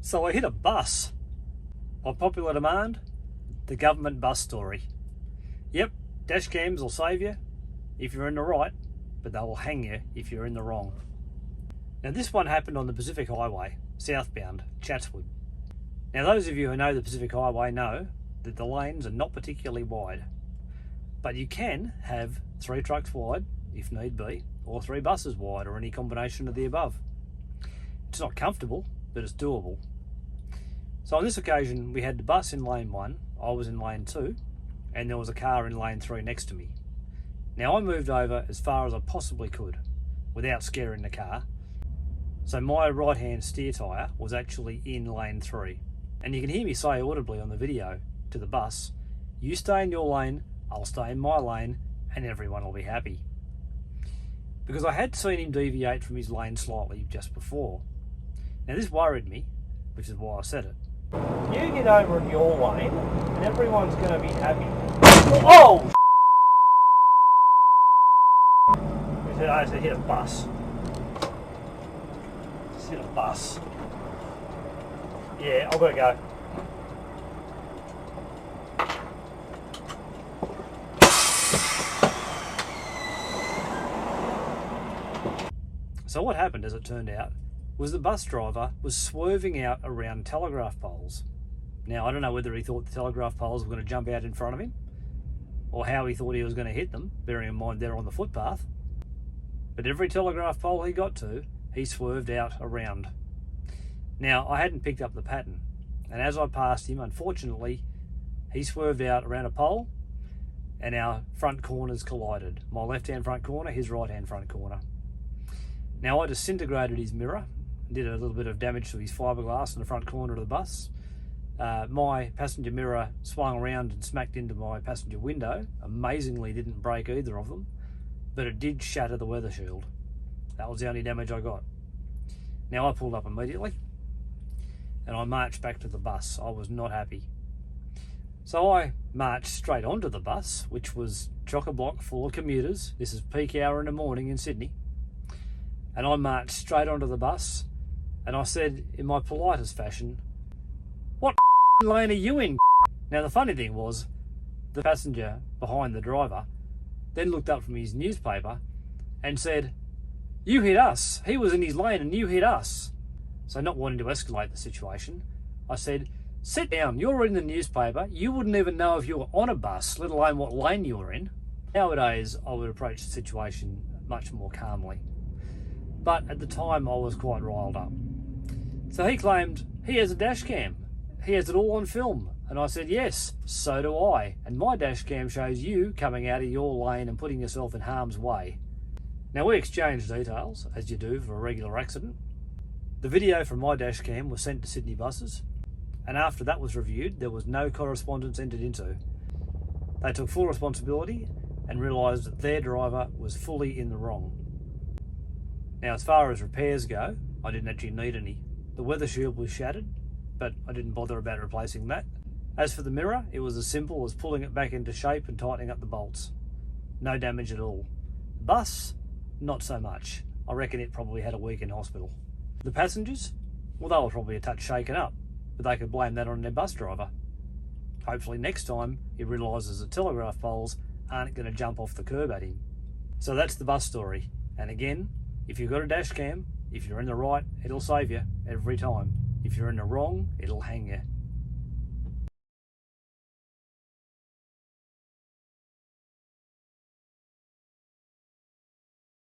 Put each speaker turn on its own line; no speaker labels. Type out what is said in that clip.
So I hit a bus. By popular demand, the government bus story. Yep, dash cams will save you if you're in the right, but they will hang you if you're in the wrong. Now this one happened on the Pacific Highway, southbound, Chatswood. Now those of you who know the Pacific Highway know that the lanes are not particularly wide, but you can have 3 trucks wide, if need be, or 3 buses wide, or any combination of the above. It's not comfortable, but it's doable. So on this occasion, we had the bus in lane 1, I was in lane 2, and there was a car in lane 3 next to me. Now I moved over as far as I possibly could, without scaring the car. So my right-hand steer tyre was actually in lane 3. And you can hear me say audibly on the video to the bus, you stay in your lane, I'll stay in my lane, and everyone will be happy. Because I had seen him deviate from his lane slightly just before. Now this worried me, which is why I said it. You get over in your lane, and everyone's going to be happy. Oh! I just hit a bus. Just hit a bus. Yeah, I've got to go. So what happened, as it turned out, was the bus driver was swerving out around telegraph poles. Now, I don't know whether he thought the telegraph poles were going to jump out in front of him, or how he thought he was going to hit them, bearing in mind they're on the footpath. But every telegraph pole he got to, he swerved out around. Now, I hadn't picked up the pattern, and as I passed him, unfortunately, he swerved out around a pole, and our front corners collided. My left-hand front corner, his right-hand front corner. Now, I disintegrated his mirror, did a little bit of damage to his fiberglass in the front corner of the bus. My passenger mirror swung around and smacked into my passenger window. Amazingly didn't break either of them, but it did shatter the weather shield. That was the only damage I got. Now I pulled up immediately and I marched back to the bus. I was not happy. So I marched straight onto the bus, which was chock-a-block full of commuters. This is peak hour in the morning in Sydney. And I marched straight onto the bus and I said in my politest fashion, "What lane are you in?" Now the funny thing was, the passenger behind the driver then looked up from his newspaper and said, "You hit us. He was in his lane and you hit us." So not wanting to escalate the situation, I said, "Sit down, you're reading the newspaper. You wouldn't even know if you were on a bus, let alone what lane you were in." Nowadays, I would approach the situation much more calmly. But at the time, I was quite riled up. So he claimed he has a dash cam. He has it all on film. And I said, yes, so do I. And my dash cam shows you coming out of your lane and putting yourself in harm's way. Now we exchanged details, as you do for a regular accident. The video from my dash cam was sent to Sydney buses. And after that was reviewed, there was no correspondence entered into. They took full responsibility and realised that their driver was fully in the wrong. Now, as far as repairs go, I didn't actually need any. The weather shield was shattered, but I didn't bother about replacing that. As for the mirror, it was as simple as pulling it back into shape and tightening up the bolts. No damage at all. The bus, not so much. I reckon it probably had a week in hospital. The passengers, well, they were probably a touch shaken up, but they could blame that on their bus driver. Hopefully next time he realises that telegraph poles aren't going to jump off the curb at him. So that's the bus story. And again, if you've got a dash cam, if you're in the right, it'll save you every time. If you're in the wrong, it'll hang you.